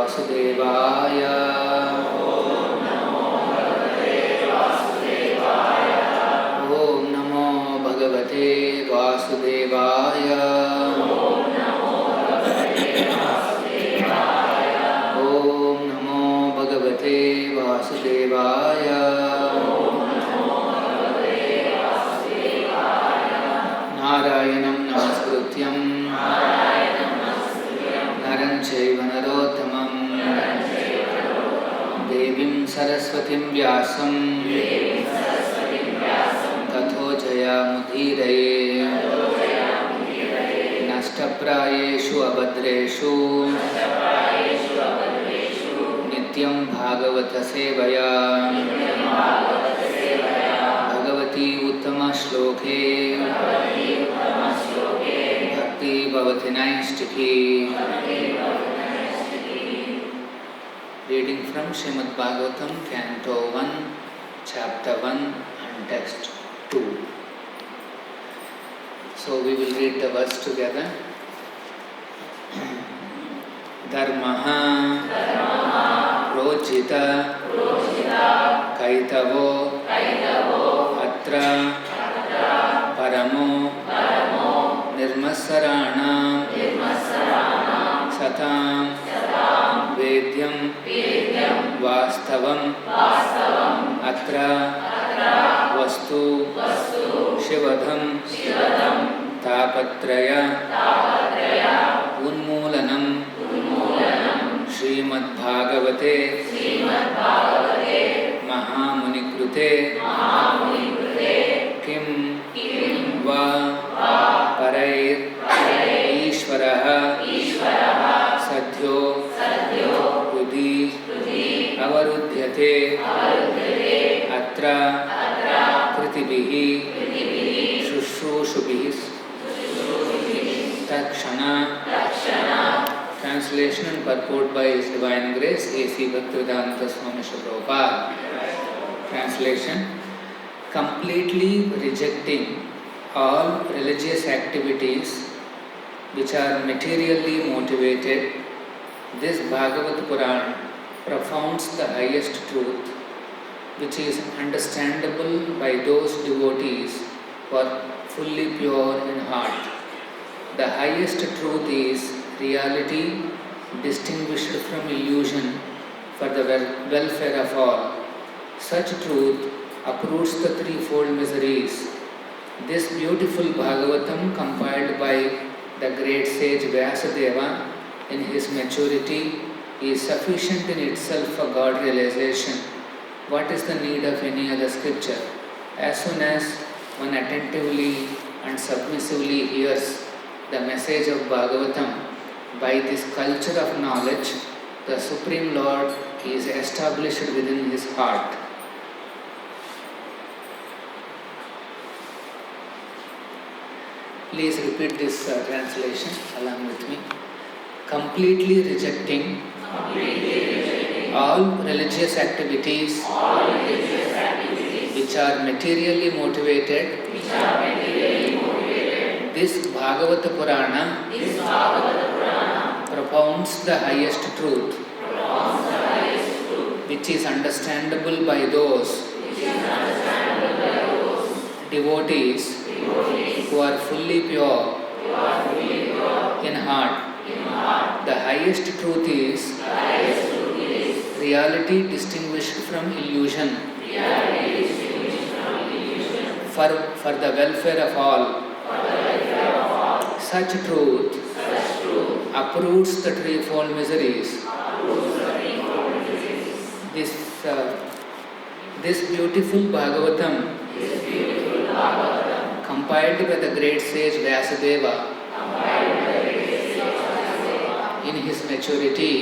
Vasudevaya. Om Namo Bhagavate Vasudevaya. Om Namo Bhagavate Vasudevaya. Narayanam Namaskrutyam Naram Chaiva Narottamam Devim Saraswatim Vyasam Tatho Jayamudhiraye Nashtaprayeshu Abhadreshu Nityam Bhagavata Sevaya Bhagavati Uttama Shloke Bhakti Bhavati Naistiki. Reading from Srimad Bhagawatam, Canto 1, Chapter 1 and Text 2. So we will read the verse together. Dharmaha Rojita Kaitavo Atra Paramo Nirmasarana Satam Vedyam Vastavam Atra Vastu Shivadham Tapatraya Unmoolanam Srimad Bhagavate Mahamunikrute Kim Va Parair Ishvaraha Sadhyo Rudhi Avarudhyate Atra Kritibihi Shushrushubihi Takshana. Translation and purport by His Divine Grace A.C. Bhaktivedanta Swami Prabhupada. Translation: completely rejecting all religious activities which are materially motivated, this Bhagavad Puran propounds the highest truth, which is understandable by those devotees who are fully pure in heart. The highest truth is reality distinguished from illusion for the welfare of all. Such truth uproots the threefold miseries. This beautiful Bhagavatam, compiled by the great sage Vyasadeva in his maturity, is sufficient in itself for God realization. What is the need of any other scripture? As soon as one attentively and submissively hears the message of Bhagavatam, by this culture of knowledge, the Supreme Lord is established within his heart. Please repeat this translation along with me. Completely rejecting all religious activities which are materially motivated, this Bhagavata Purana propounds the highest truth, which is understandable by those devotees who are fully pure in heart. The highest truth is reality distinguished from illusion for the welfare of all. Such truth uproots the threefold miseries. This beautiful Bhagavatam, compiled by the great sage Vyasadeva in his maturity,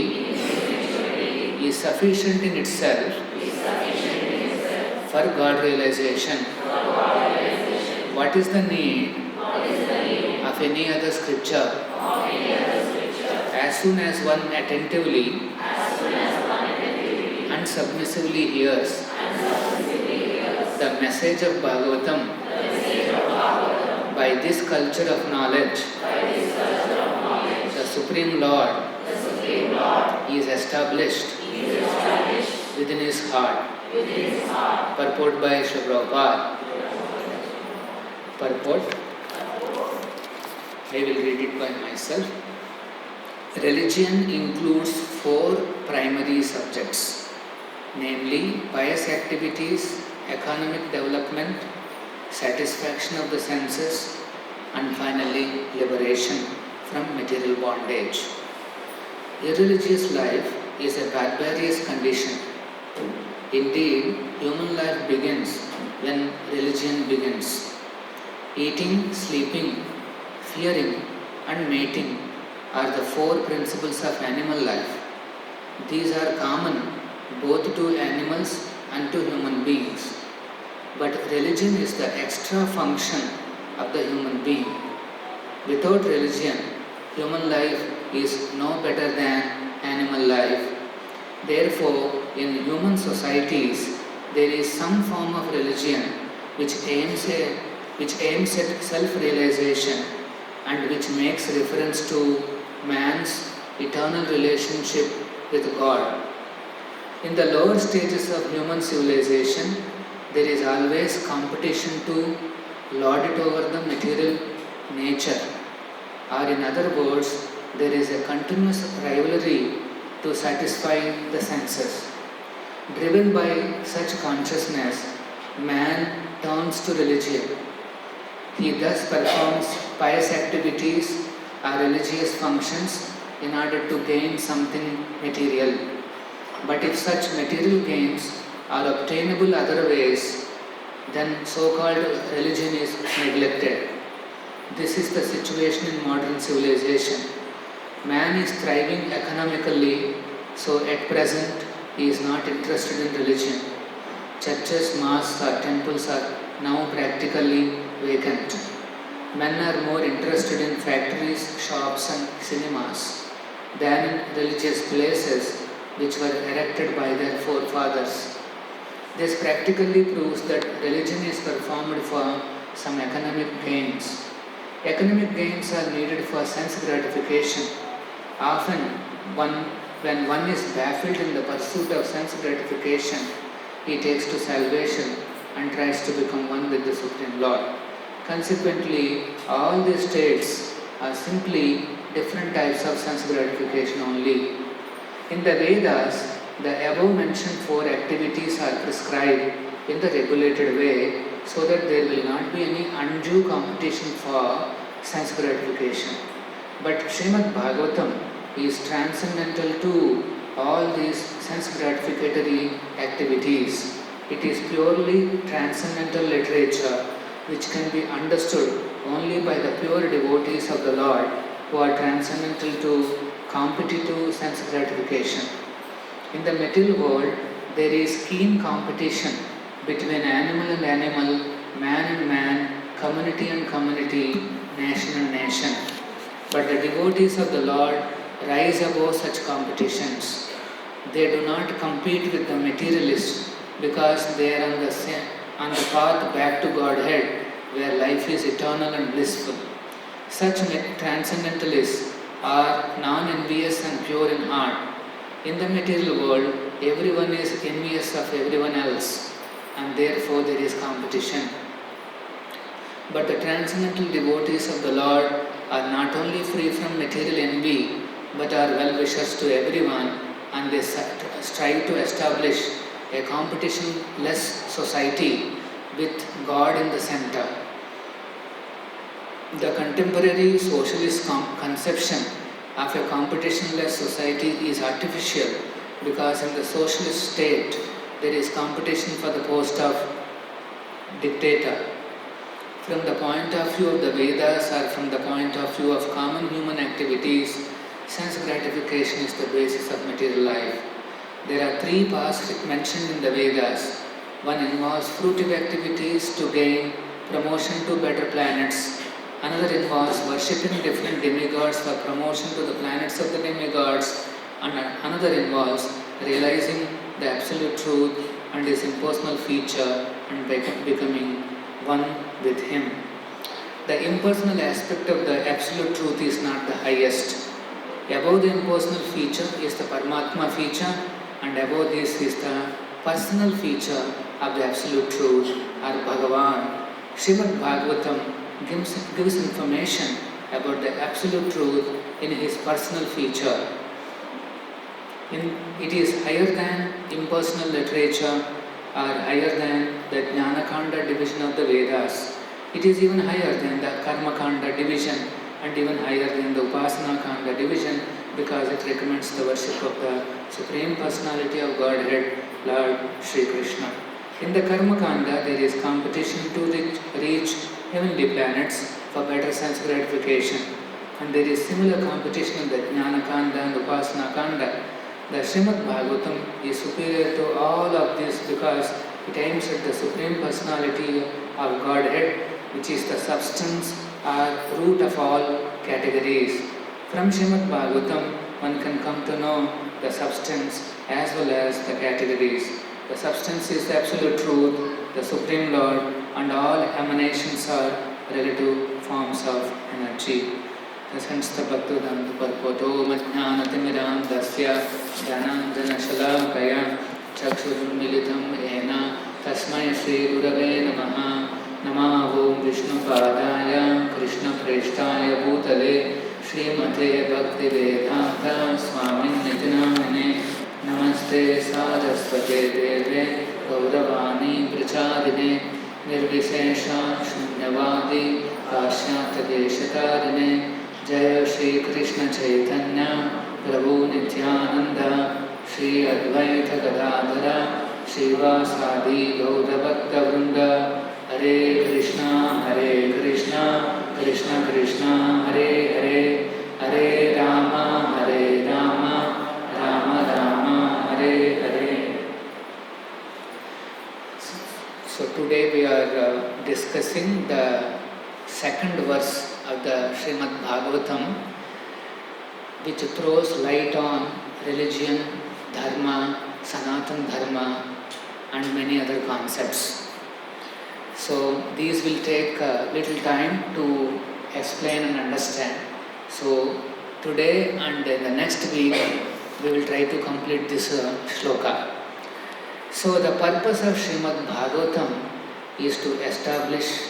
is sufficient in itself for God realization. What is the need of any other scripture? As soon as one attentively and submissively hears the message of Bhagavatam, by this culture of knowledge, the Supreme Lord is established within his heart. Purport by Srila Prabhupada. Purport. I will read it by myself. Religion includes 4 primary subjects, namely pious activities, economic development, satisfaction of the senses, and finally liberation from material bondage. Irreligious life is a barbarous condition. Indeed, human life begins when religion begins. Eating, sleeping, fearing, and mating are the 4 principles of animal life. These are common both to animals and to human beings. But religion is the extra function of the human being. Without religion, human life is no better than animal life. Therefore, in human societies, there is some form of religion which aims at self-realization and which makes reference to man's eternal relationship with God. In the lower stages of human civilization, there is always competition to lord it over the material nature, or in other words, there is a continuous rivalry to satisfy the senses. Driven by such consciousness, man turns to religion. He thus performs pious activities or religious functions in order to gain something material. But if such material gains are obtainable other ways, then so-called religion is neglected. This is the situation in modern civilization. Man is thriving economically, so at present he is not interested in religion. Churches, mosques or temples are now practically vacant. Men are more interested in factories, shops and cinemas than in religious places which were erected by their forefathers. This practically proves that religion is performed for some economic gains. Economic gains are needed for sense gratification. Often, when one is baffled in the pursuit of sense gratification, he takes to salvation and tries to become one with the Supreme Lord. Consequently, all these states are simply different types of sense gratification only. In the Vedas, the above mentioned 4 activities are prescribed in the regulated way so that there will not be any undue competition for sense gratification. But Srimad Bhagawatam is transcendental to all these sense gratificatory activities. It is purely transcendental literature which can be understood only by the pure devotees of the Lord who are transcendental to competitive sense gratification. In the material world, there is keen competition between animal and animal, man and man, community and community, nation and nation. But the devotees of the Lord rise above such competitions. They do not compete with the materialists because they are on the path back to Godhead, where life is eternal and blissful. Such transcendentalists are non-envious and pure in heart. In the material world, everyone is envious of everyone else, and therefore there is competition. But the transcendental devotees of the Lord are not only free from material envy, but are well-wishers to everyone, and they strive to establish a competition-less society with God in the center. The contemporary socialist conception of a competition-less society is artificial because in the socialist state there is competition for the post of dictator. From the point of view of the Vedas or from the point of view of common human activities, sense gratification is the basis of material life. There are 3 paths mentioned in the Vedas. One involves fruitive activities to gain promotion to better planets. Another involves worshipping different demigods for promotion to the planets of the demigods. And another involves realizing the absolute truth and his impersonal feature and becoming one with him. The impersonal aspect of the absolute truth is not the highest. Above the impersonal feature is the Paramatma feature, and above this is the personal feature of the Absolute Truth or Bhagavan. Srimad Bhagavatam gives information about the Absolute Truth in his personal feature. It is higher than impersonal literature or higher than the Jnana-kanda division of the Vedas. It is even higher than the Karma-kanda division and even higher than the Upasana-kanda division, because it recommends the worship of the Supreme Personality of Godhead, Lord Sri Krishna. In the Karma-kanda, there is competition to reach heavenly planets for better sense gratification. And there is similar competition in the Jnana-kanda and Upasana-kanda. The Srimad Bhagavatam is superior to all of this because it aims at the Supreme Personality of Godhead, which is the substance or root of all categories. From Srimad Bhagavatam, one can come to know the substance as well as the categories. The substance is the Absolute Truth, the Supreme Lord, and all emanations are relative forms of energy. Hence the Bhaktivedanta Purpoto Majnanatimiram Dasya Dhananjana Shalakaya Chakshurunmilitam Ena Tasmai Shri Gurave Namaha Namo Vishnu Padaya Krishna Preshtaya Bhutale Srimate Bhaktivedanta Swamin Nitinamine Namaste Saraswate Deve Gauravani Pracharine Nirvishesha Shunyavadi Pashyata Deshakarine Jaya Shri Krishna Chaitanya Prabhu Nityananda Shri Advaita Gadadhara Shivasadi Gaura Bhakta Vrinda Hare Krishna Krishna Krishna Hare Hare Hare Rama Rama Rama Hare Hare. So today we are discussing the second verse of the Srimad Bhagavatam, which throws light on religion, dharma, Sanatan dharma, and many other concepts. So these will take a little time to explain and understand. So today and in the next week we will try to complete this shloka. So the purpose of Srimad Bhagavatam is to establish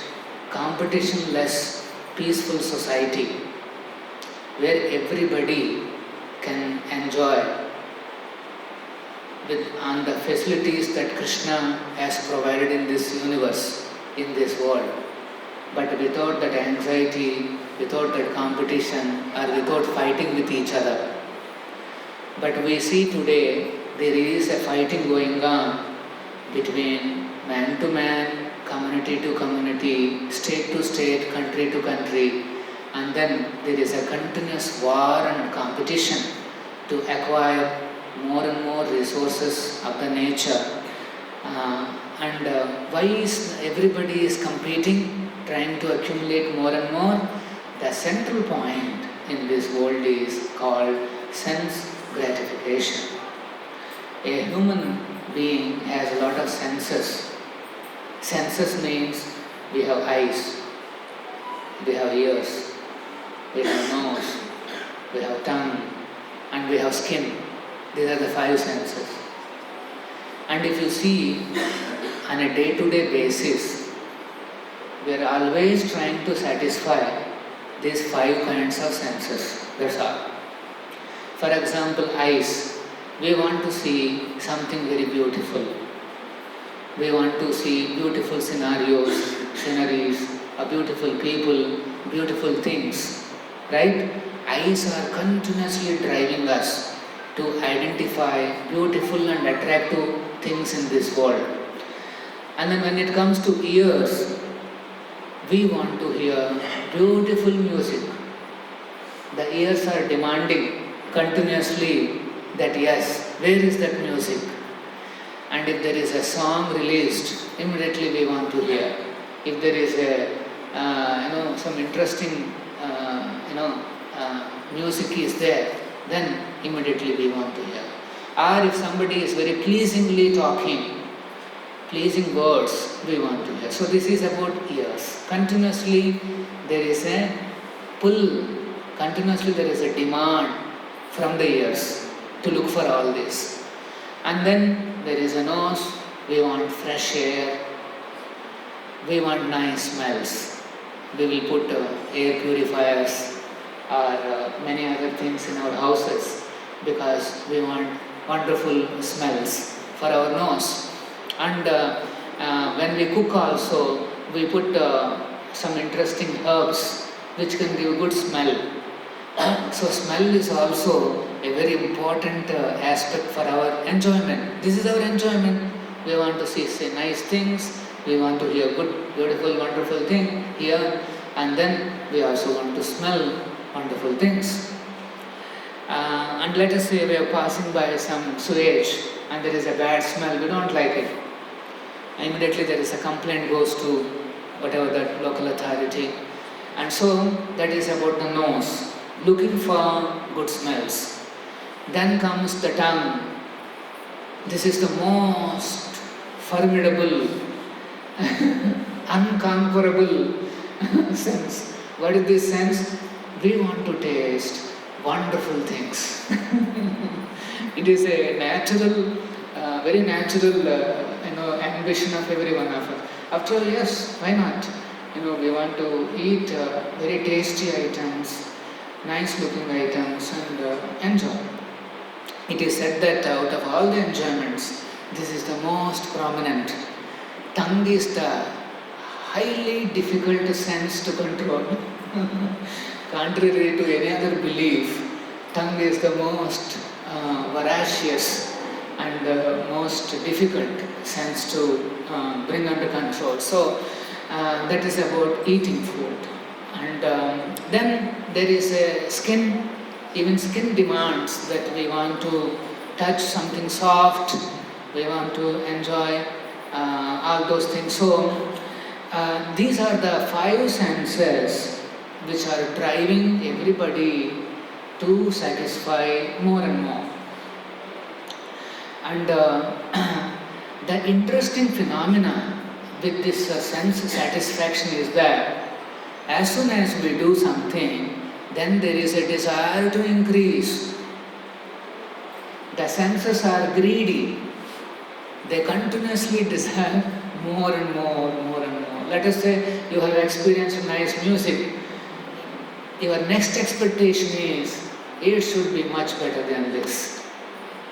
competition-less peaceful society where everybody can enjoy on the facilities that Krishna has provided in this universe, in this world, but without that anxiety, without that competition, or without fighting with each other. But we see today there is a fighting going on between man to man, community to community, state to state, country to country, and then there is a continuous war and competition to acquire more and more resources of the nature. Why is everybody is competing, trying to accumulate more and more? The central point in this world is called sense gratification. A human being has a lot of senses. Senses means we have eyes, we have ears, we have nose, we have tongue, and we have skin. These are the five senses. And if you see, on a day-to-day basis, we are always trying to satisfy these five kinds of senses. That's all. For example, eyes. We want to see something very beautiful. We want to see beautiful scenarios, sceneries, beautiful people, beautiful things. Right? Eyes are continuously driving us to identify beautiful and attractive things in this world. And then when it comes to ears, we want to hear beautiful music. The ears are demanding continuously that yes, where is that music? And if there is a song released, immediately we want to hear. If there is a some interesting music is there, then immediately we want to hear. Or if somebody is very pleasingly talking, pleasing words, we want to hear. So this is about ears. Continuously there is a pull, continuously there is a demand from the ears to look for all this. And then there is a nose, we want fresh air, we want nice smells. We will put air purifiers or many other things in our houses because we want wonderful smells for our nose. And when we cook also, we put some interesting herbs which can give good smell. So smell is also a very important aspect for our enjoyment. This is our enjoyment. We want to see nice things, we want to hear good, beautiful, wonderful thing here, and then we also want to smell wonderful things. And let us say we are passing by some sewage and there is a bad smell, we don't like it. Immediately there is a complaint goes to whatever that local authority. And so that is about the nose, looking for good smells. Then comes the tongue. This is the most formidable, unconquerable sense. What is this sense? We want to taste wonderful things. It is a natural, very natural, ambition of every one of us. After all, yes, why not? We want to eat very tasty items, nice looking items, and enjoy. It is said that out of all the enjoyments, this is the most prominent. Tongue is the highly difficult sense to control. Contrary to any other belief, tongue is the most voracious and most difficult sense to bring under control. So that is about eating food. And then there is a skin. Even skin demands that we want to touch something soft, we want to enjoy all those things. So these are the 5 senses which are driving everybody to satisfy more and more. And the interesting phenomena with this sense satisfaction is that as soon as we do something, then there is a desire to increase. The senses are greedy. They continuously desire more and more, more and more. Let us say you have experienced nice music. Your next expectation is, it should be much better than this.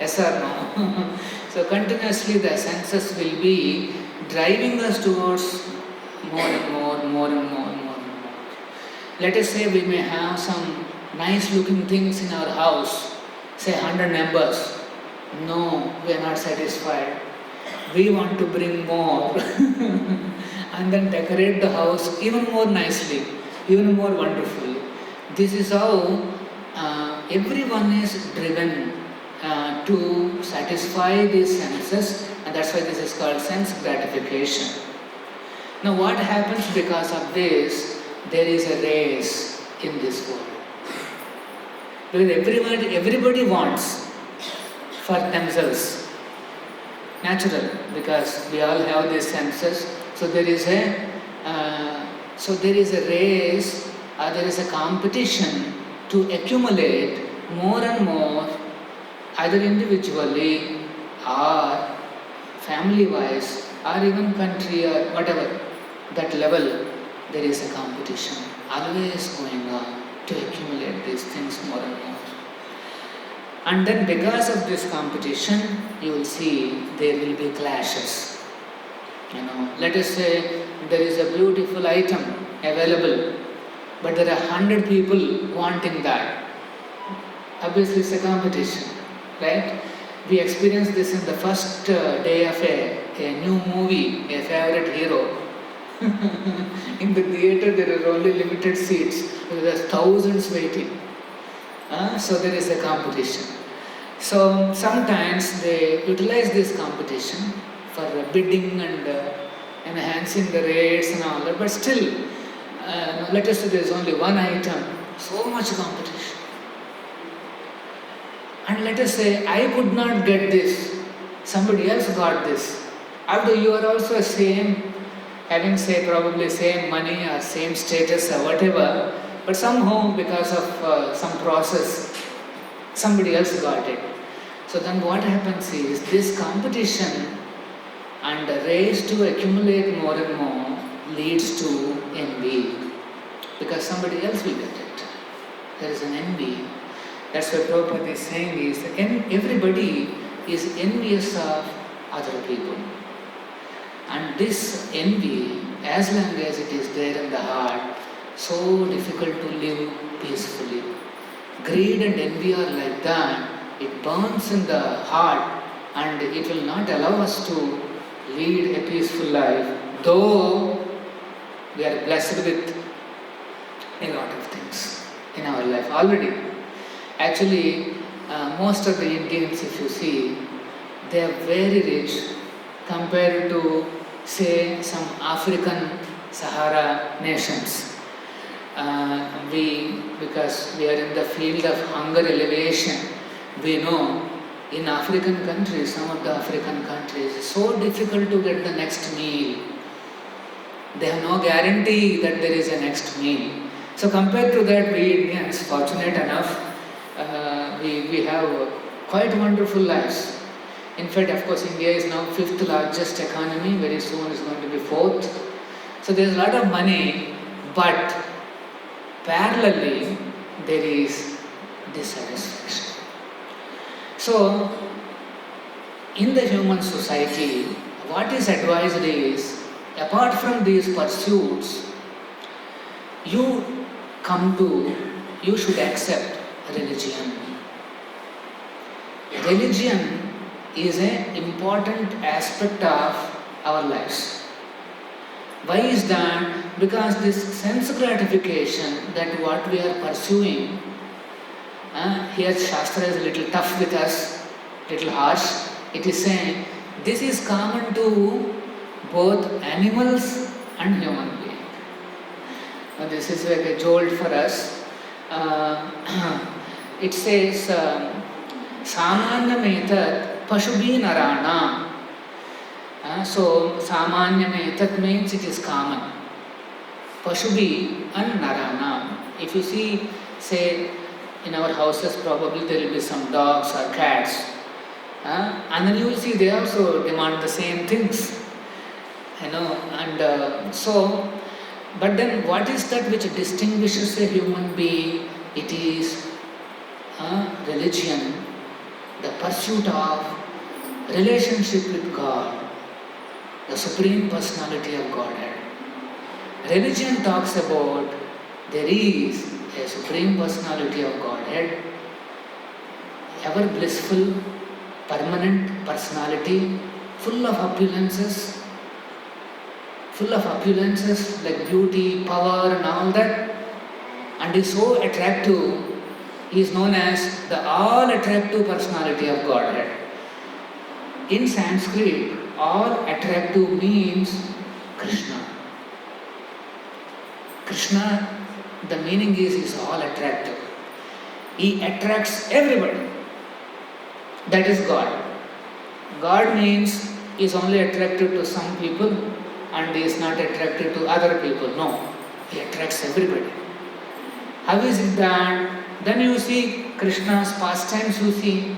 Yes or no? So continuously the senses will be driving us towards more and more, more and more, more and more. Let us say we may have some nice looking things in our house, say 100 members. No, we are not satisfied. We want to bring more and then decorate the house even more nicely, even more wonderfully. This is how everyone is driven to satisfy these senses, and that's why this is called sense gratification. Now what happens because of this? There is a race in this world. Because everybody wants for themselves. Natural, because we all have these senses. So there is a race, or there is a competition to accumulate more and more, either individually or family-wise, or even country or whatever, that level. There is a competition always going on to accumulate these things more and more. And then because of this competition, you will see there will be clashes. Let us say there is a beautiful item available, but there are 100 people wanting that. Obviously it's a competition, right? We experienced this in the first day of a new movie, a favorite hero. In the theatre there are only limited seats, there are thousands waiting. So there is a competition. So sometimes they utilize this competition for bidding and enhancing the rates and all that, but still, let us say there is only one item, so much competition. And let us say I could not get this, somebody else got this. Although you are also same, having say probably same money or same status or whatever, but somehow because of some process, somebody else got it. So then what happens is this competition and the race to accumulate more and more leads to envy, because somebody else will get it. There is an envy. That's what Prabhupada is saying is everybody is envious of other people. And this envy, as long as it is there in the heart, so difficult to live peacefully. Greed and envy are like that. It burns in the heart and it will not allow us to lead a peaceful life, though we are blessed with a lot of things in our life already. Actually, most of the Indians, if you see, they are very rich compared to, say, some African Sahara nations. Because we are in the field of hunger elevation, we know in African countries, some of the African countries, it's so difficult to get the next meal. They have no guarantee that there is a next meal. So compared to that, we Indians, fortunate enough, we have quite wonderful lives. In fact, of course, India is now 5th largest economy, very soon is going to be 4th. So there is a lot of money, but parallelly there is dissatisfaction. So, in the human society, what is advised is, apart from these pursuits, you should accept religion. Religion is an important aspect of our lives. Why is that? Because this sense gratification that what we are pursuing, here Shastra is a little tough with us, little harsh. It is saying this is common to both animals and human beings. Now this is like a jolt for us. It says, Samanyam etat pashubi narana. So, samanyam etat means it is common. Pashubi and narana. If you see, say, in our houses probably there will be some dogs or cats. And then you will see they also demand the same things. But then what is that which distinguishes a human being? It is religion, the pursuit of relationship with God, the Supreme Personality of Godhead. Religion talks about there is a Supreme Personality of Godhead, ever blissful, permanent personality, full of opulences like beauty, power and all that, and is so attractive. He is known as the all-attractive personality of Godhead. In Sanskrit, all attractive means Krishna. Krishna, the meaning is all attractive. He attracts everybody. That is God. God means he is only attracted to some people and he is not attracted to other people. No, he attracts everybody. How is it that? Then you see Krishna's pastimes, you see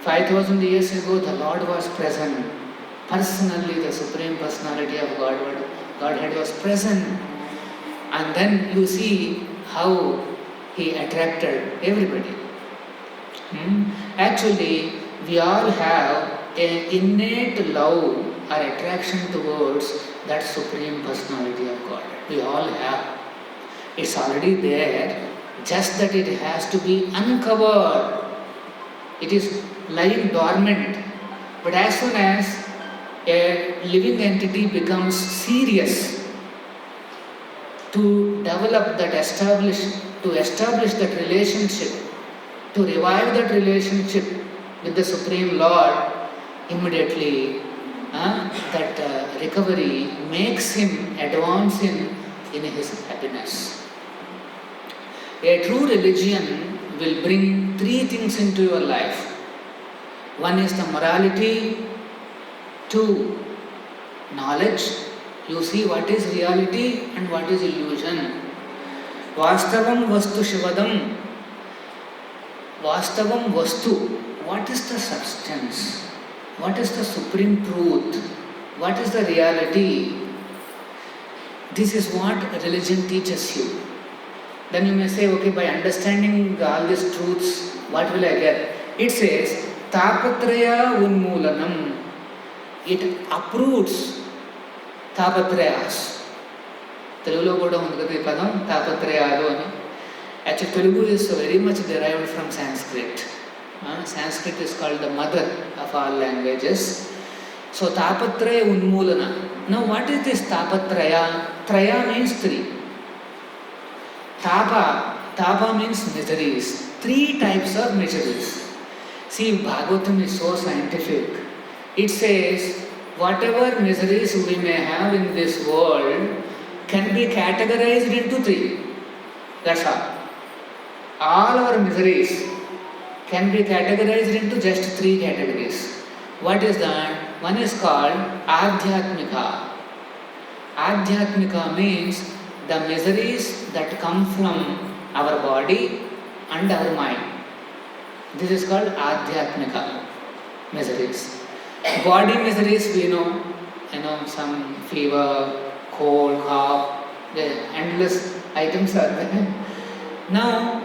5,000 years ago the Lord was present. Personally, the Supreme Personality of Godhead was present. And then you see how he attracted everybody. Actually, we all have an innate love or attraction towards that Supreme Personality of Godhead. We all have. It's already there, just that it has to be uncovered. It is lying dormant. But as soon as a living entity becomes serious to develop that, to establish that relationship, to revive that relationship with the Supreme Lord, immediately that recovery makes him advance in his happiness. A true religion will bring 3 things into your life. One is the morality, 2, knowledge. You see what is reality and what is illusion. Vastavam vastu shivadam. Vastavam Vastu. What is the substance? What is the supreme truth? What is the reality? This is what religion teaches you. Then you may say, okay, by understanding all these truths, what will I get? It says, Tapatraya Unmoolanam. It uproots Tapatrayas. Telugulo kuda undi kada ee padam Tapatrayalu ani. Actually, Telugu is very much derived from Sanskrit. Sanskrit is called the mother of all languages. So, Tapatraya Unmoolana. Now, what is this Tapatraya? Traya means three. Tapa means miseries. Three types of miseries. See, Bhagavatam is so scientific. It says, whatever miseries we may have in this world can be categorized into three. That's all. All our miseries can be categorized into just three categories. What is that? One is called Adhyatmika. Adhyatmika means the miseries that come from our body and our mind. This is called Adhyatmika miseries. Body miseries we know, some fever, cold, cough, the endless items are there. Now,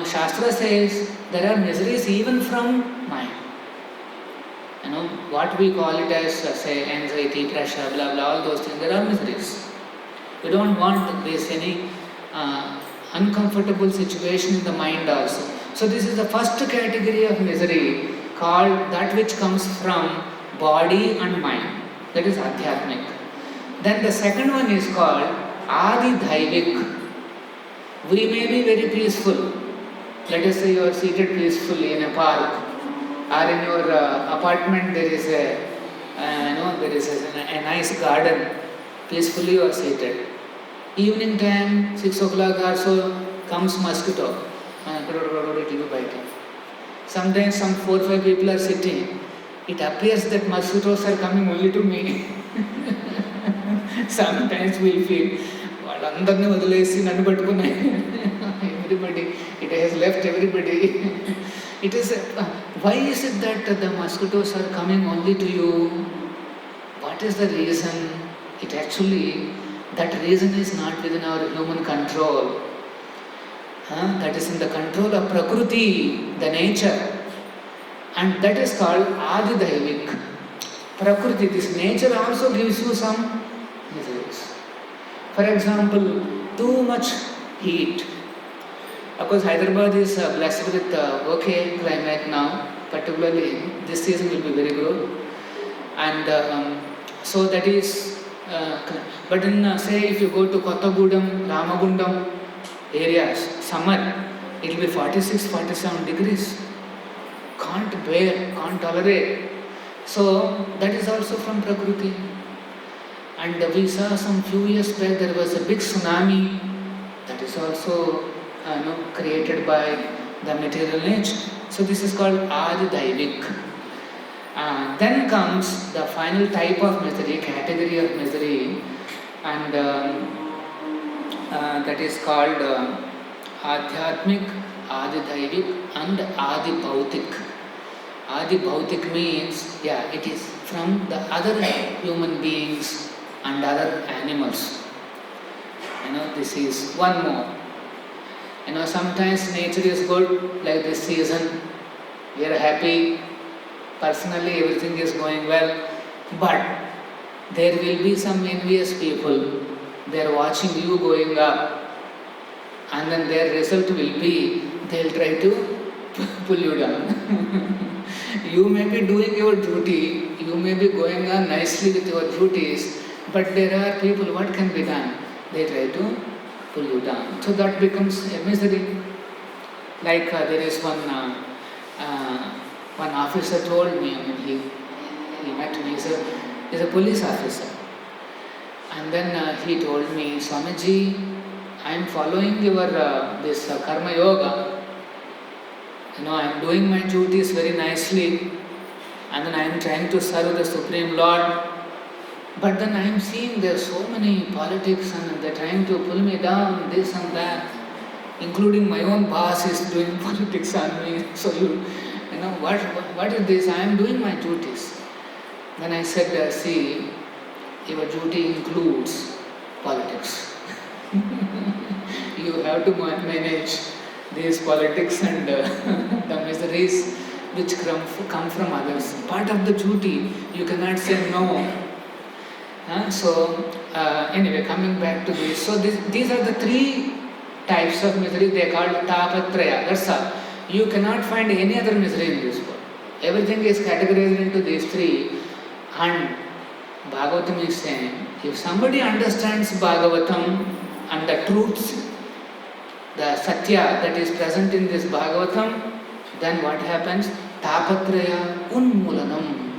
Shastra says there are miseries even from mind. What we call it as, say, anxiety, pressure, blah, blah, all those things, there are miseries. We don't want this any uncomfortable situation in the mind also. So this is the first category of misery called that which comes from body and mind. That is Adhyatmic. Then the second one is called Adi-Dhaivik. We may be very peaceful. Let us say you are seated peacefully in a park or in your apartment there is a nice garden. Peacefully you are seated. Evening time, 6 o'clock or so, comes mosquito. Sometimes some 4 or 5 people are sitting. It appears that mosquitoes are coming only to me. Sometimes we feel, everybody, it has left everybody. It is, why is it that the mosquitoes are coming only to you? What is the reason? It actually, that reason is not within our human control. That is in the control of Prakriti, the nature. And that is called Adi-Dhaivik. Prakriti, this nature also gives you some miseries. For example, too much heat. Of course, Hyderabad is blessed with okay climate now, particularly this season will be very good. And so that is, but in say if you go to Kottagudam, Ramagundam areas, summer, it will be 46, 47 degrees. Can't bear, can't tolerate. So that is also from Prakriti. And we saw some few years back there was a big tsunami that is also created by the material nature. So this is called Adi-Dhaivik. Then comes the final type of misery, category of misery, and that is called Adhyatmik, Adi-Dhaivik and Adi-Bhautik. Adi-Bhautik means, it is from the other human beings and other animals. This is one more. Sometimes nature is good, like this season, we are happy, personally everything is going well, but there will be some envious people, they are watching you going up, and then their result will be, they will try to pull you down. You may be doing your duty, you may be going on nicely with your duties, but there are people, what can be done? They try to pull you down. So that becomes a misery. Like there is one officer told me, he met me, he's a police officer. And then he told me, Swamiji, I am following your this karma yoga. I am doing my duties very nicely, and then I am trying to serve the Supreme Lord. But then I am seeing there are so many politics and they are trying to pull me down, this and that. including my own boss is doing politics on me. So you know, what is this? I am doing my duties. Then I said, see, your duty includes politics. You have to manage these politics and the miseries which come from others. Part of the duty, you cannot say no. Anyway, coming back to this. So these are the three types of misery. They are called tapatraya. That's all. You cannot find any other misery in this world. Everything is categorized into these three. And Bhagavatam is saying, if somebody understands Bhagavatam and the truths, the Satya that is present in this Bhagavatam, then what happens? Tapatraya unmulanam.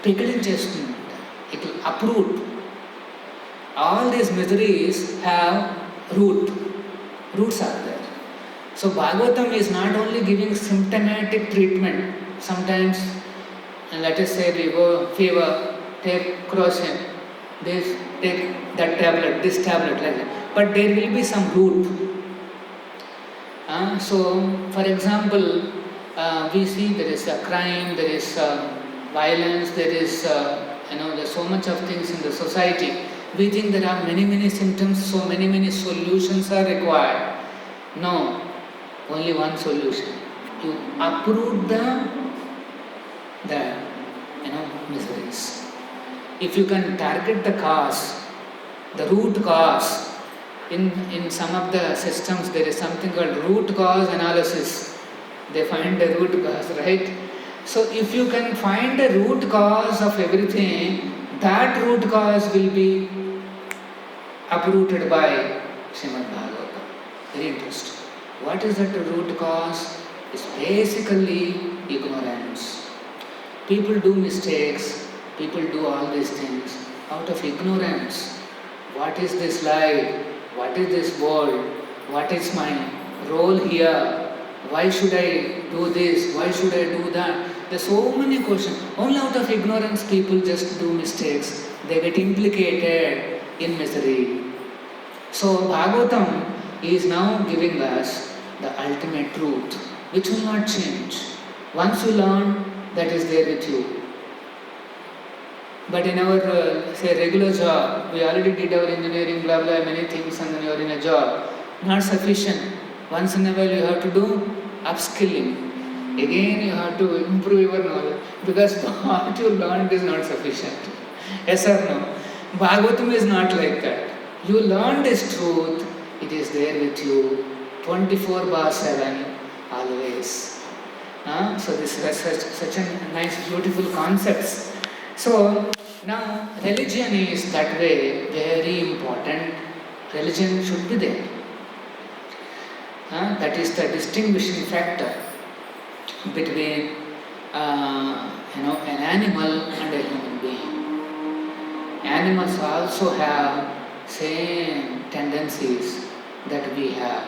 Pikilinchestunta. It will uproot. All these miseries have roots are there. So Bhagavatam is not only giving symptomatic treatment. Sometimes, let us say we go fever, take crocin, this, take that tablet, this tablet, like that. But there will be some root. So, for example, we see there is a crime, there is violence, there is there's so much of things in the society. We think there are many symptoms, so many solutions are required. No, only one solution. You uproot the miseries. If you can target the cause, the root cause, in some of the systems there is something called root cause analysis. They find the root cause, right? So if you can find the root cause of everything, that root cause will be uprooted by Srimad Bhagavatam. Very interesting. What is that root cause? It's basically ignorance. People do mistakes, people do all these things out of ignorance. What is this life? What is this world? What is my role here? Why should I do this? Why should I do that? There are so many questions. Only out of ignorance people just do mistakes. They get implicated in misery. So Bhagavatam is now giving us the ultimate truth, which will not change. Once you learn, that is there with you. But in our, regular job, we already did our engineering, blah, blah, many things, and then you are in a job. Not sufficient. Once in a while you have to do upskilling. Again you have to improve your knowledge, because what you learned is not sufficient. Yes or no? Bhagavatam is not like that. You learned this truth, it is there with you 24/7, always. So this is such a nice, beautiful concepts. So now religion is that way very important. Religion should be there. That is the distinguishing factor between an animal and a human being. Animals also have same tendencies that we have.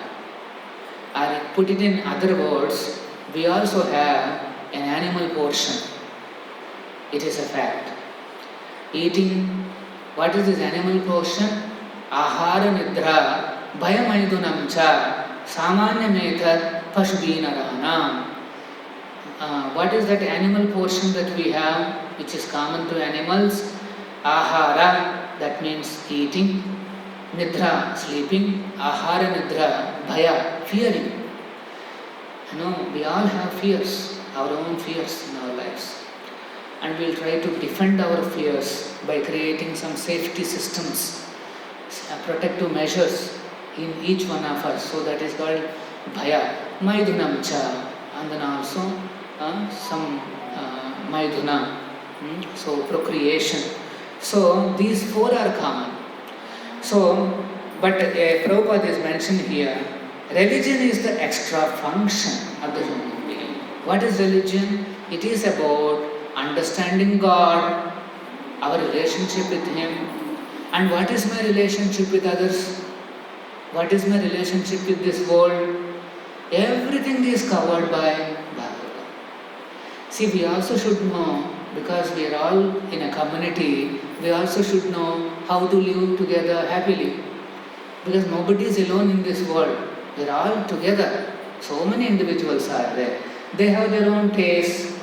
Or put it in other words, we also have an animal portion. It is a fact. Eating, what is this animal portion? Ahara nidra bhayamaidunam cha samanyametat pashubhinarana. What is that animal portion that we have, which is common to animals? Ahara, that means eating. Nidra, sleeping. Ahara nidra, bhaya, fearing. We all have fears, our own fears in our lives. And we'll try to defend our fears by creating some safety systems, protective measures in each one of us. So that is called bhaya. Maidunam cha. And then also some maiduna. So procreation. So these four are common. So, but Prabhupada is mentioned here, religion is the extra function of the human being. What is religion? It is about understanding God, our relationship with Him. And what is my relationship with others? What is my relationship with this world? Everything is covered by Bhagavatam. See, we also should know, because we are all in a community, we also should know how to live together happily. Because nobody is alone in this world. We're all together. So many individuals are there. They have their own tastes,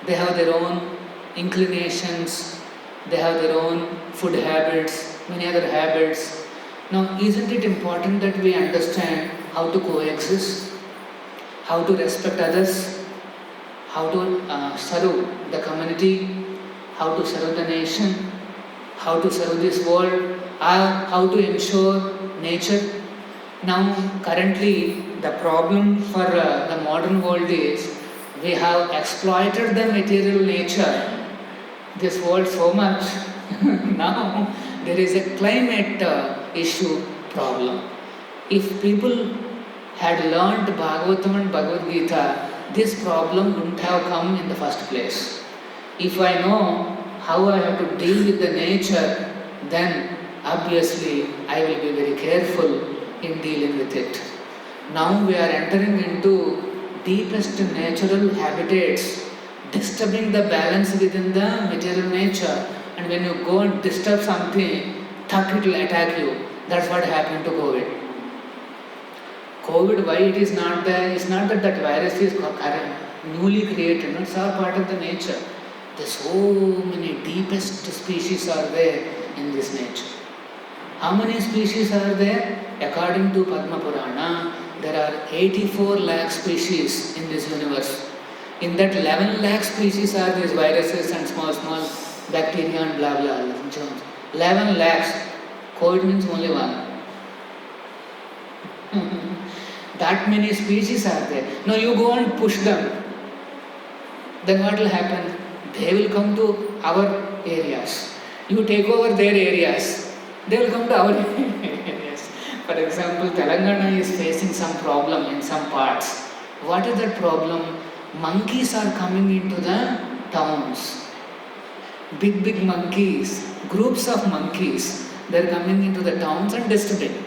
they have their own inclinations, they have their own food habits, many other habits. Now, isn't it important that we understand how to coexist, how to respect others, how to serve the community, how to serve the nation, how to serve this world, how to ensure nature? Now, currently, the problem for the modern world is we have exploited the material nature, this world so much. Now, there is a climate issue problem. If people had learned Bhagavatam and Bhagavad Gita, this problem wouldn't have come in the first place. If I know how I have to deal with the nature, then obviously I will be very careful in dealing with it. Now we are entering into deepest natural habitats, disturbing the balance within the material nature. And when you go and disturb something, it will attack you. That's what happened to COVID. COVID, why it is not there? It's not that that virus is newly created. It's all part of the nature. There's so many deepest species are there in this nature. How many species are there? According to Padma Purana, there are 84 lakh species in this universe. In that 11 lakh species are these viruses and small bacteria and blah blah. 11 lakhs. COVID means only one. That many species are there. Now you go and push them. Then what will happen? They will come to our areas. You take over their areas. They will come to our areas. For example, Telangana is facing some problem in some parts. What is that problem? Monkeys are coming into the towns. Big monkeys, groups of monkeys, they are coming into the towns and disturbing.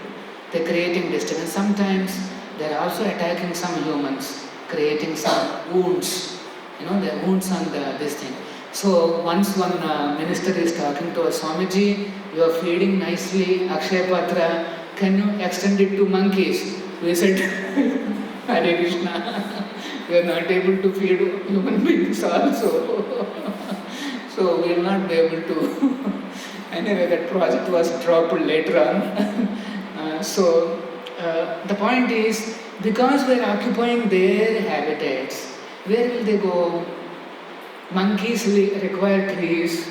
They are creating disturbance. Sometimes they are also attacking some humans, creating some wounds. The wounds on this thing. So once one minister is talking to a Swamiji, you are feeding nicely, Akshay Patra, can you extend it to monkeys? We said, Hare Krishna, we are not able to feed human beings also. So we will not be able to. Anyway, that project was dropped later on. So the point is, because we are occupying their habitats, where will they go? Monkeys require trees,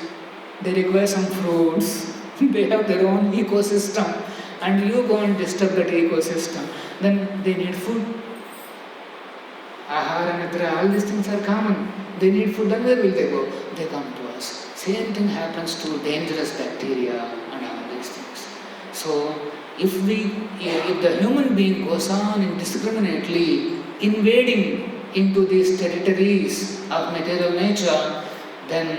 they require some fruits, they have their own ecosystem, and you go and disturb that ecosystem, then they need food. Ahara, nidra, all these things are common. They need food, and where will they go? They come to us. Same thing happens to dangerous bacteria and all these things. So, if the human being goes on indiscriminately invading into these territories of material nature, then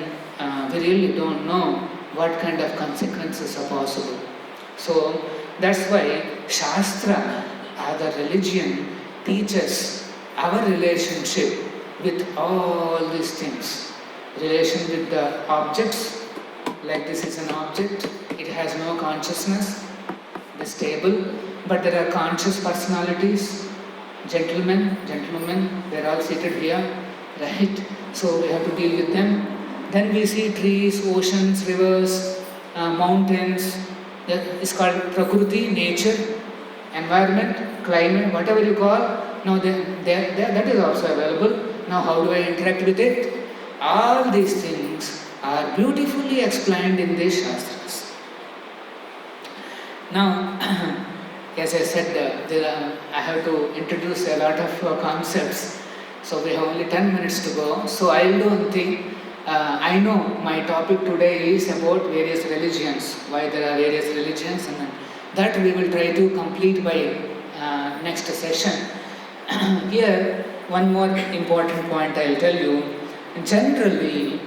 we really don't know what kind of consequences are possible. So that's why Shastra, the religion, teaches our relationship with all these things. Relation with the objects, like this is an object, it has no consciousness, it's stable, but there are conscious personalities. Gentlemen, they're all seated here, right? So we have to deal with them. Then we see trees, oceans, rivers, mountains. That is called Prakriti, nature, environment, climate, whatever you call. Now that is also available. Now how do I interact with it? All these things are beautifully explained in these Shastras. Now, as I said, I have to introduce a lot of concepts. So we have only 10 minutes to go. So I will do one thing. I know my topic today is about various religions, why there are various religions, and that we will try to complete by next session. Here, one more important point I will tell you. Generally,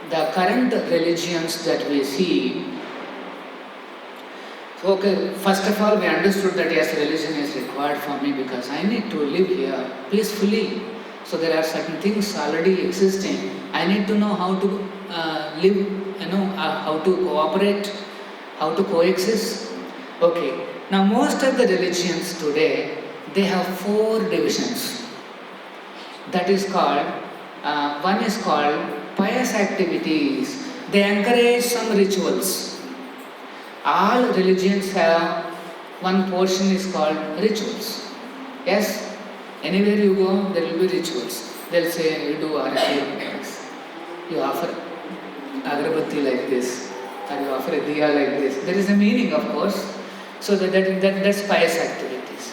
the current religions that we see, okay, first of all, we understood that yes, religion is required for me because I need to live here peacefully. So there are certain things already existing. I need to know how to live, how to cooperate, how to coexist. Okay, now most of the religions today, they have 4 divisions. That is called, one is called pious activities. They encourage some rituals. All religions have one portion is called rituals. Yes, anywhere you go, there will be rituals. They'll say you do arati like this, you offer agarbatti like this, or you offer a diya like this. There is a meaning, of course. So that's pious activities.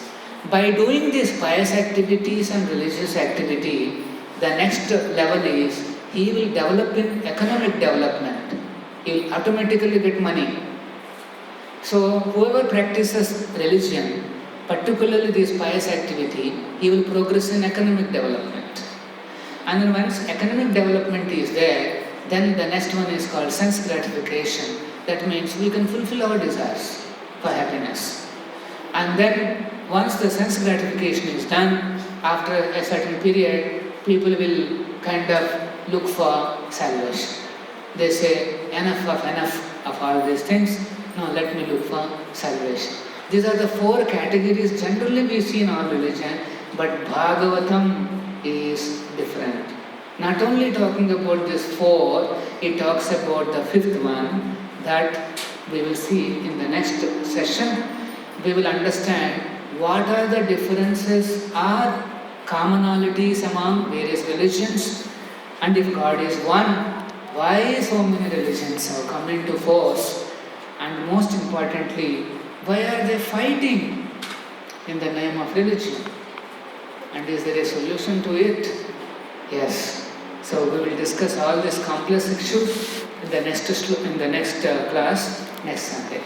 By doing these pious activities and religious activity, the next level is he will develop in economic development. He will automatically get money. So whoever practices religion, particularly this pious activity, he will progress in economic development. And then once economic development is there, then the next one is called sense gratification. That means we can fulfill our desires for happiness. And then once the sense gratification is done, after a certain period, people will kind of look for salvation. They say, enough of all these things, now let me look for salvation. These are the 4 categories generally we see in our religion, but Bhagavatam is different. Not only talking about these 4, it talks about the 5th one that we will see in the next session. We will understand what are the differences or commonalities among various religions, and if God is one, why so many religions have come into force, and most importantly, why are they fighting in the name of religion? And is there a solution to it? Yes. So we will discuss all these complex issues in the next class next Sunday.